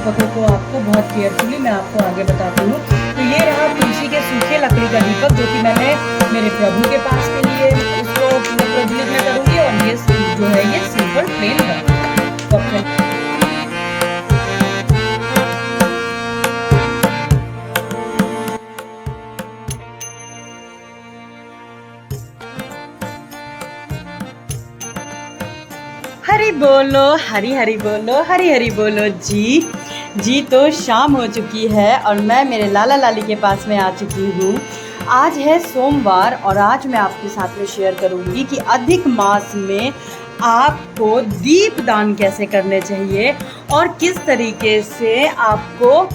दीपकों को आपको बहुत केयरफुली मैं आपको आगे बताती हूँ। तो ये रहा तुलसी के सूखे लकड़ी का दीपक, जो कि मैंने मेरे प्रभु के पास के लिए इसको प्रज्वलित में करूँगी, और ये जो है ये सिंपल प्लेन रहेगा। तो अब हरी बोलो, हरी हरी बोलो, हरी हरी बोलो जी। जी तो शाम हो चुकी है और मैं मेरे लाला लाली के पास में आ चुकी हूँ। आज है सोमवार और आज मैं आपके साथ में शेयर करूँगी कि अधिक मास में आपको दीप दान कैसे करने चाहिए और किस तरीके से आपको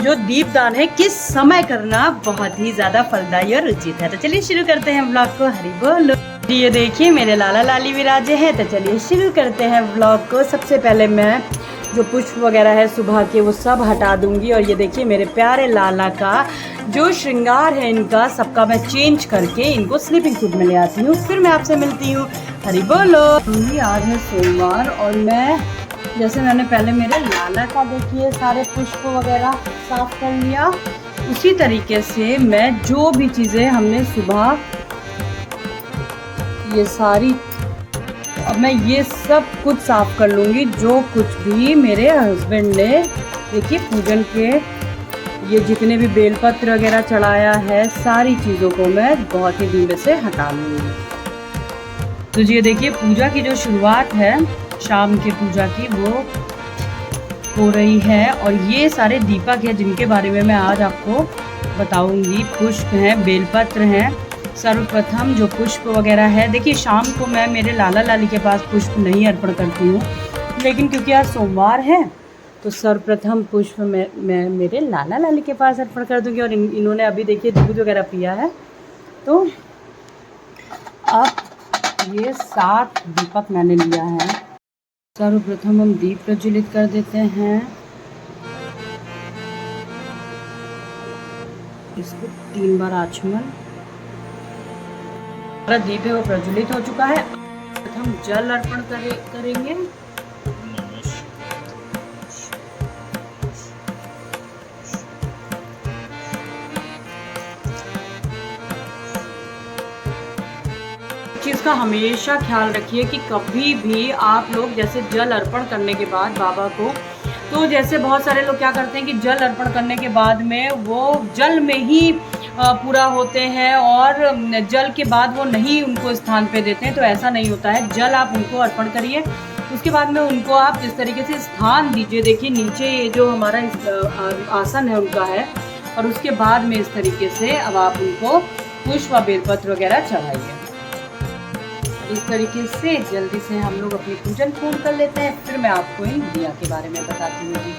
जो दीप दान है किस समय करना बहुत ही ज़्यादा फलदायी और उचित है। तो चलिए शुरू करते हैं ब्लॉग को। हरी बोलो। ये देखिए मेरे लाला लाली विराजे हैं, तो चलिए शुरू करते हैं ब्लॉग को। सबसे पहले मैं जो पुष्प वगैरह है सुबह के वो सब हटा दूंगी, और ये देखिए मेरे प्यारे लाला का जो श्रृंगार है इनका सबका मैं चेंज करके इनको स्लीपिंग किट में ले आती हूँ। फिर मैं आपसे मिलती हूँ। हरी बोलो। आज है सोमवार और मैं जैसे मैंने पहले मेरे लाला का देखिए सारे पुष्प वगैरह साफ कर लिया, उसी तरीके से मैं जो भी चीज़ें हमने सुबह ये सारी, अब मैं ये सब कुछ साफ कर लूँगी जो कुछ भी मेरे हस्बैंड ने देखिए पूजन के ये जितने भी बेलपत्र वगैरह चढ़ाया है सारी चीज़ों को मैं बहुत ही धीरे से हटा लूँगी। तो ये देखिए पूजा की जो शुरुआत है शाम के पूजा की वो हो रही है, और ये सारे दीपक है जिनके बारे में मैं आज आपको बताऊँगी। पुष्प हैं, बेलपत्र हैं। सर्वप्रथम जो पुष्प वगैरह है, देखिए शाम को मैं मेरे लाला लाली के पास पुष्प नहीं अर्पण करती हूँ, लेकिन क्योंकि आज सोमवार है तो सर्वप्रथम पुष्प मैं मेरे लाला लाली के पास अर्पण कर दूँगी। और इन्होंने अभी देखिए दूध वगैरह पिया है। तो अब ये 7 दीपक मैंने लिया है। सर्वप्रथम हम दीप प्रज्वलित कर देते हैं। इसको 3 बार आचमन। हमारा दीप है वो प्रज्वलित हो चुका है। हम जल अर्पण करेंगे। चीज़ का हमेशा ख्याल रखिए कि कभी भी आप लोग जैसे जल अर्पण करने के बाद बाबा को, तो जैसे बहुत सारे लोग क्या करते हैं कि जल अर्पण करने के बाद में वो जल में ही पूरा होते हैं और जल के बाद वो नहीं उनको स्थान पे देते हैं। तो ऐसा नहीं होता है। जल आप उनको अर्पण करिए, उसके बाद में उनको आप इस तरीके से स्थान दीजिए। देखिए नीचे ये जो हमारा आसन है उनका है, और उसके बाद में इस तरीके से अब आप उनको पुष्प व बेलपत्र वगैरह चढ़ाइए। इस तरीके से जल्दी से हम लोग अपनी पूजन पूर्ण कर लेते हैं। फिर मैं आपको इन दिया के बारे में बताती हूँ जी।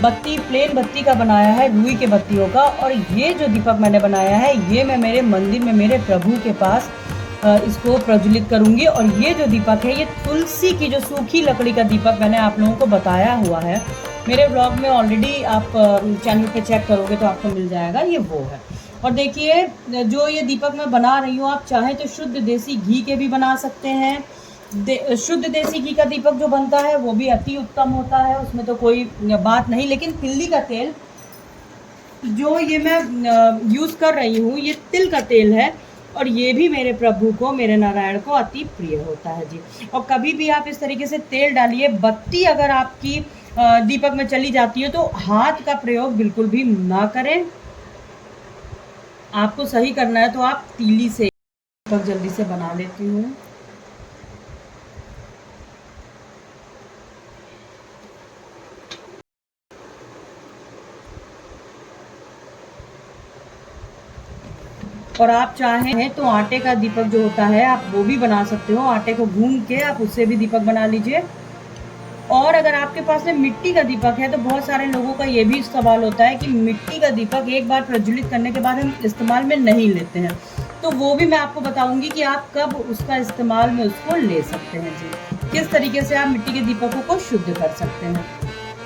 बत्ती प्लेन बत्ती का बनाया है, रुई के बत्तियों का। और ये जो दीपक मैंने बनाया है ये मैं मेरे मंदिर में मेरे प्रभु के पास इसको प्रज्वलित करूंगी। और ये जो दीपक है ये तुलसी की जो सूखी लकड़ी का दीपक मैंने आप लोगों को बताया हुआ है मेरे ब्लॉग में ऑलरेडी। आप चैनल पे चेक करोगे तो आपको मिल जाएगा, ये वो है। और देखिए जो ये दीपक मैं बना रही हूँ, आप चाहें तो शुद्ध देसी घी के भी बना सकते हैं। शुद्ध देसी घी का दीपक जो बनता है वो भी अति उत्तम होता है, उसमें तो कोई बात नहीं। लेकिन तिल्ली का तेल जो ये मैं यूज़ कर रही हूँ ये तिल का तेल है, और ये भी मेरे प्रभु को, मेरे नारायण को अति प्रिय होता है जी। और कभी भी आप इस तरीके से तेल डालिए। बत्ती अगर आपकी दीपक में चली जाती है तो हाथ का प्रयोग बिल्कुल भी ना करें। आपको सही करना है तो आप तीली से दीपक जल्दी से बना लेती हूँ। और आप चाहें तो आटे का दीपक जो होता है आप वो भी बना सकते हो, आटे को भून के आप उससे भी दीपक बना लीजिए। और अगर आपके पास में मिट्टी का दीपक है तो बहुत सारे लोगों का ये भी सवाल होता है कि मिट्टी का दीपक एक बार प्रज्वलित करने के बाद हम इस्तेमाल में नहीं लेते हैं, तो वो भी मैं आपको बताऊंगी कि आप कब उसका इस्तेमाल में उसको ले सकते हैं जी, किस तरीके से आप मिट्टी के दीपकों को शुद्ध कर सकते हैं।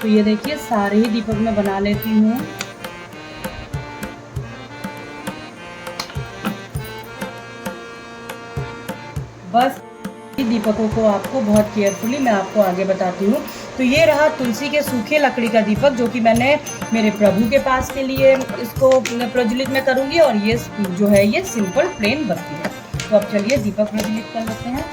तो ये देखिए सारे ही दीपक मैं बना लेती हूँ। बस दीपकों को आपको बहुत केयरफुली मैं आपको आगे बताती हूँ। तो ये रहा तुलसी के सूखे लकड़ी का दीपक जो कि मैंने मेरे प्रभु के पास के लिए इसको प्रज्वलित में करूँगी, और ये जो है ये सिंपल प्लेन बत्ती है। तो अब चलिए दीपक प्रज्वलित कर लेते हैं।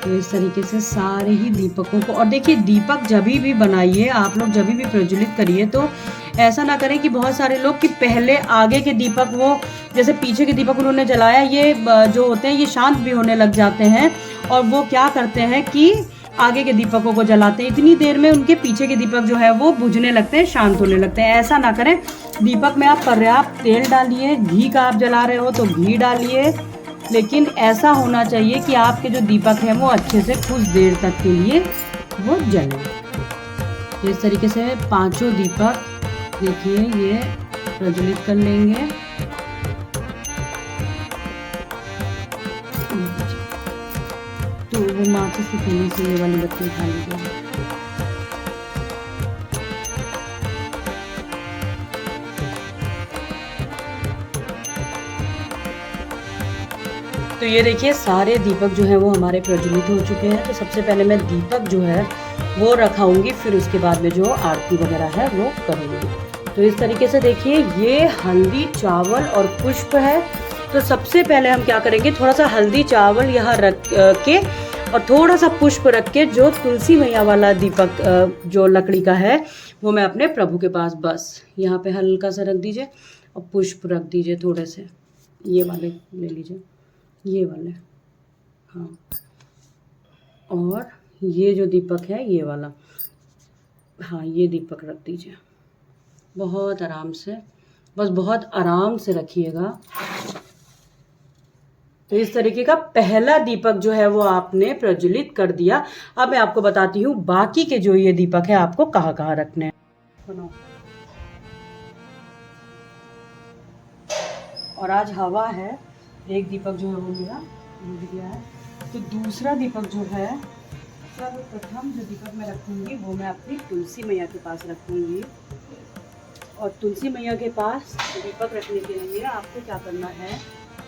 तो इस तरीके से सारे ही दीपकों को, और देखिए दीपक जब भी बनाइए आप लोग, जब भी प्रज्वलित करिए तो ऐसा ना करें कि बहुत सारे लोग कि पहले आगे के दीपक, वो जैसे पीछे के दीपक उन्होंने जलाया, ये जो होते हैं ये शांत भी होने लग जाते हैं, और वो क्या करते हैं कि आगे के दीपकों को जलाते हैं, इतनी देर में उनके पीछे के दीपक जो है वो बुझने लगते हैं, शांत होने लगते हैं। ऐसा ना करें, दीपक में आप पर्याप्त तेल डालिए, घी का आप जला रहे हो तो घी डालिए, लेकिन ऐसा होना चाहिए कि आपके जो दीपक हैं वो अच्छे से कुछ देर तक के लिए वो जले। इस तरीके से पांचों दीपक देखिए ये प्रज्वलित कर लेंगे। तो वो माचिस की तीली से ये वाली बत्ती उठा लीजिए। तो ये देखिए सारे दीपक जो है वो हमारे प्रज्वलित हो चुके हैं। तो सबसे पहले मैं दीपक जो है वो रखाऊंगी, फिर उसके बाद में जो आरती वगैरह है वो करूँगी। तो इस तरीके से देखिए ये हल्दी, चावल और पुष्प है। तो सबसे पहले हम क्या करेंगे, थोड़ा सा हल्दी चावल यहाँ रख के और थोड़ा सा पुष्प रख के, जो तुलसी मैया वाला दीपक जो लकड़ी का है वो मैं अपने प्रभु के पास बस यहाँ पे हल्का सा रख दीजिए, और पुष्प रख दीजिए थोड़े से, ये वाले ले लीजिए, ये वाले, हाँ। और ये जो दीपक है ये वाला, हाँ ये दीपक रख दीजिए। बहुत आराम से, बस बहुत आराम से रखिएगा। तो इस तरीके का पहला दीपक जो है वो आपने प्रज्वलित कर दिया। अब मैं आपको बताती हूँ बाकी के जो ये दीपक है आपको कहाँ कहाँ रखने हैं। और आज हवा है, एक दीपक जो है वो मेरा बुझ गया है। तो दूसरा दीपक जो है, सर्वप्रथम जो दीपक मैं रखूँगी वो मैं अपनी तुलसी मैया के पास रखूँगी। और तुलसी मैया के पास दीपक रखने के लिए आपको क्या करना है,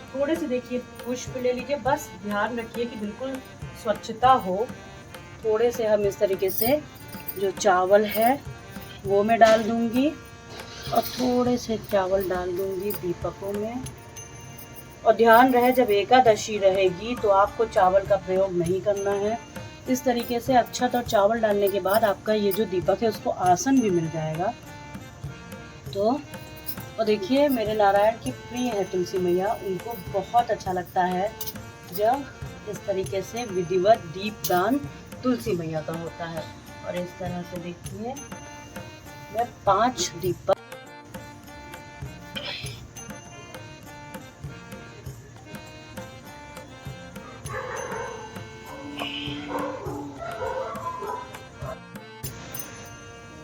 थोड़े से देखिए पुष्प ले लीजिए, बस ध्यान रखिए कि बिल्कुल स्वच्छता हो। थोड़े से हम इस तरीके से जो चावल है वो मैं डाल दूँगी, और थोड़े से चावल डाल दूँगी दीपकों में। और ध्यान रहे जब एकादशी रहेगी तो आपको चावल का प्रयोग नहीं करना है। इस तरीके से अक्षत और चावल डालने के बाद आपका ये जो दीपक है उसको आसन भी मिल जाएगा। तो और देखिए मेरे नारायण की प्रिय है तुलसी मैया, उनको बहुत अच्छा लगता है जब इस तरीके से विधिवत दीपदान तुलसी मैया का होता है। और इस तरह से देखिए मैं 5 दीपक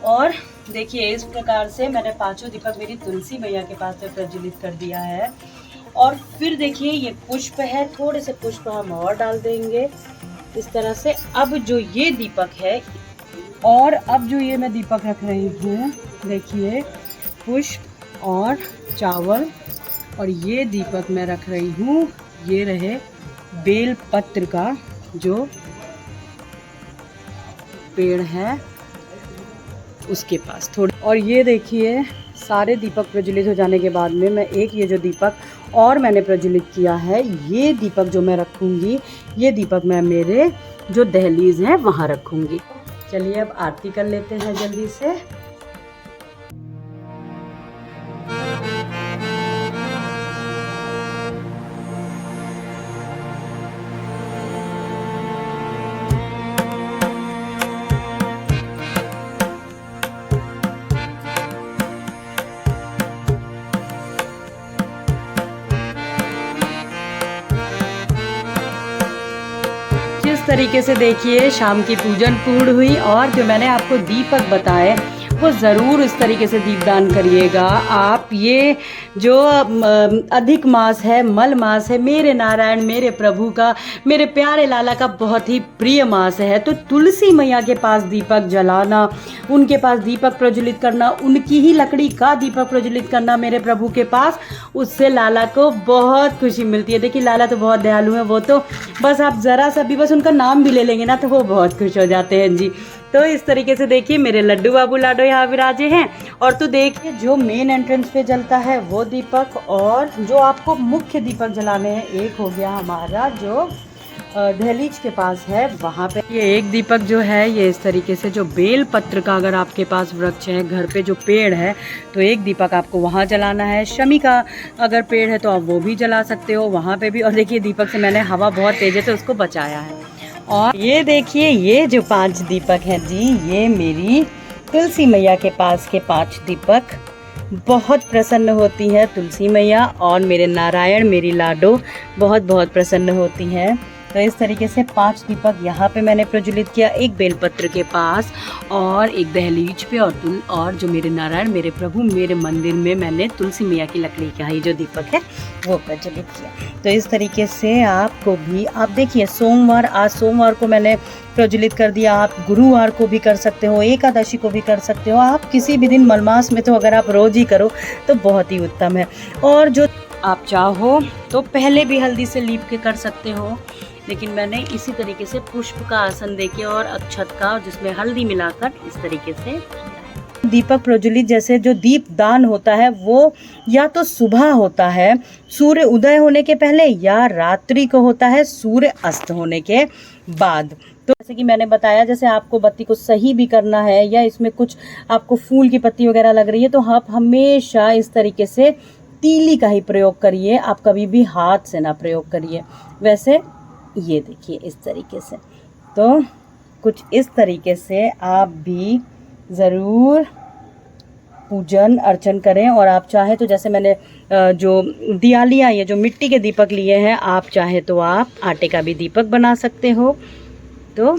और देखिए इस प्रकार से मैंने 5 दीपक मेरी तुलसी मैया के पास में प्रज्वलित कर दिया है। और फिर देखिए ये पुष्प है, थोड़े से पुष्प हम और डाल देंगे इस तरह से। अब जो ये दीपक है, और अब जो ये मैं दीपक रख रही हूँ, देखिए पुष्प और चावल, और ये दीपक मैं रख रही हूँ, ये रहे बेल पत्र का जो पेड़ है उसके पास थोड़ी। और ये देखिए सारे दीपक प्रज्वलित हो जाने के बाद में मैं एक ये जो दीपक और मैंने प्रज्वलित किया है, ये दीपक जो मैं रखूँगी, ये दीपक मैं मेरे जो दहलीज है वहाँ रखूँगी। चलिए अब आरती कर लेते हैं जल्दी से। इस तरीके से देखिए शाम की पूजन पूर्ण हुई और जो मैंने आपको दीपक बताए वो ज़रूर इस तरीके से दीपदान करिएगा आप। ये जो अधिक मास है, मल मास है, मेरे नारायण मेरे प्रभु का, मेरे प्यारे लाला का बहुत ही प्रिय मास है। तो तुलसी मैया के पास दीपक जलाना, उनके पास दीपक प्रज्वलित करना, उनकी ही लकड़ी का दीपक प्रज्वलित करना मेरे प्रभु के पास, उससे लाला को बहुत खुशी मिलती है। देखिए लाला तो बहुत दयालु है, वो तो बस आप ज़रा सा भी बस उनका नाम भी ले लेंगे ना तो वो बहुत खुश हो जाते हैं जी। तो इस तरीके से देखिए मेरे लड्डू बाबू लाडो यहाँ विराजे हैं। और तो देखिए जो मेन एंट्रेंस पे जलता है वो दीपक, और जो आपको मुख्य दीपक जलाने हैं, एक हो गया हमारा जो दहलीज के पास है वहाँ पे। ये एक दीपक जो है ये इस तरीके से, जो बेल पत्र का अगर आपके पास वृक्ष है, घर पे जो पेड़ है, तो एक दीपक आपको वहाँ जलाना है। शमी का अगर पेड़ है तो आप वो भी जला सकते हो वहाँ पे भी। और देखिए दीपक से मैंने हवा बहुत तेज है तो उसको बचाया है। और ये देखिए ये जो 5 दीपक हैं जी, ये मेरी तुलसी मैया के पास के 5 दीपक। बहुत प्रसन्न होती है तुलसी मैया और मेरे नारायण मेरी लाडो बहुत बहुत प्रसन्न होती हैं। तो इस तरीके से 5 दीपक यहाँ पे मैंने प्रज्वलित किया, एक बेलपत्र के पास और एक दहलीज पे, और जो मेरे नारायण मेरे प्रभु मेरे मंदिर में मैंने तुलसी मैया की लकड़ी का ही जो दीपक है वो प्रज्वलित किया। तो इस तरीके से आपको भी, आप देखिए सोमवार, आज सोमवार को मैंने प्रज्वलित कर दिया, आप गुरुवार को भी कर सकते हो, एकादशी को भी कर सकते हो, आप किसी भी दिन मलमास में तो अगर आप रोज ही करो तो बहुत ही उत्तम है। और जो आप चाहो तो पहले भी हल्दी से लीप के कर सकते हो, लेकिन मैंने इसी तरीके से पुष्प का आसन देके और अक्षत का जिसमें हल्दी मिलाकर इस तरीके से दीपक प्रज्वलित। जैसे जो दीप दान होता है वो या तो सुबह होता है सूर्य उदय होने के पहले, या रात्रि को होता है सूर्य अस्त होने के बाद। तो जैसे कि मैंने बताया, जैसे आपको बत्ती को सही भी करना है या इसमें कुछ आपको फूल की पत्ती वगैरह लग रही है तो आप हमेशा इस तरीके से तीली का ही प्रयोग करिए, आप कभी भी हाथ से ना प्रयोग करिए। वैसे ये देखिए इस तरीके से, तो कुछ इस तरीके से आप भी ज़रूर पूजन अर्चन करें। और आप चाहे तो जैसे मैंने जो दियालियाँ, ये जो मिट्टी के दीपक लिए हैं, आप चाहे तो आप आटे का भी दीपक बना सकते हो। तो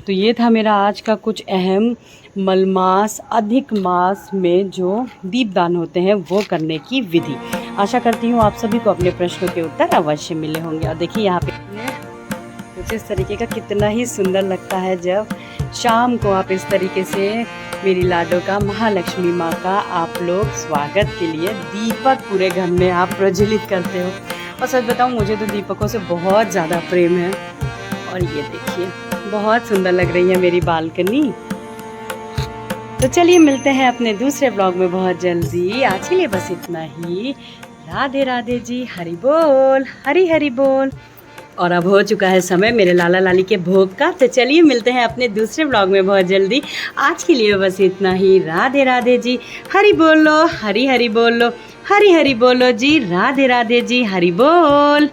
ये था मेरा आज का कुछ अहम मलमास अधिक मास में जो दीपदान होते हैं वो करने की विधि। आशा करती हूँ आप सभी को अपने प्रश्नों के उत्तर अवश्य मिले होंगे। और देखिए यहाँ पे कुछ इस तरीके का कितना ही सुंदर लगता है जब शाम को आप इस तरीके से मेरी लाडो का, महालक्ष्मी माँ का आप लोग स्वागत के लिए दीपक पूरे घर में आप प्रज्वलित करते हो। और सच बताऊँ मुझे तो दीपकों से बहुत ज़्यादा प्रेम है। और ये देखिए बहुत सुंदर लग रही है मेरी बालकनी। तो चलिए मिलते हैं अपने दूसरे ब्लॉग में बहुत जल्दी। आज के लिए बस इतना ही। राधे राधे जी, हरि बोल, हरि हरि बोल। और अब हो चुका है समय मेरे लाला लाली के भोग का। तो चलिए मिलते हैं अपने दूसरे ब्लॉग में बहुत जल्दी। आज के लिए बस इतना ही। राधे राधे जी, हरि बोलो, हरि हरि बोलो, हरि हरि बोलो जी, राधे राधे जी, हरि बोल।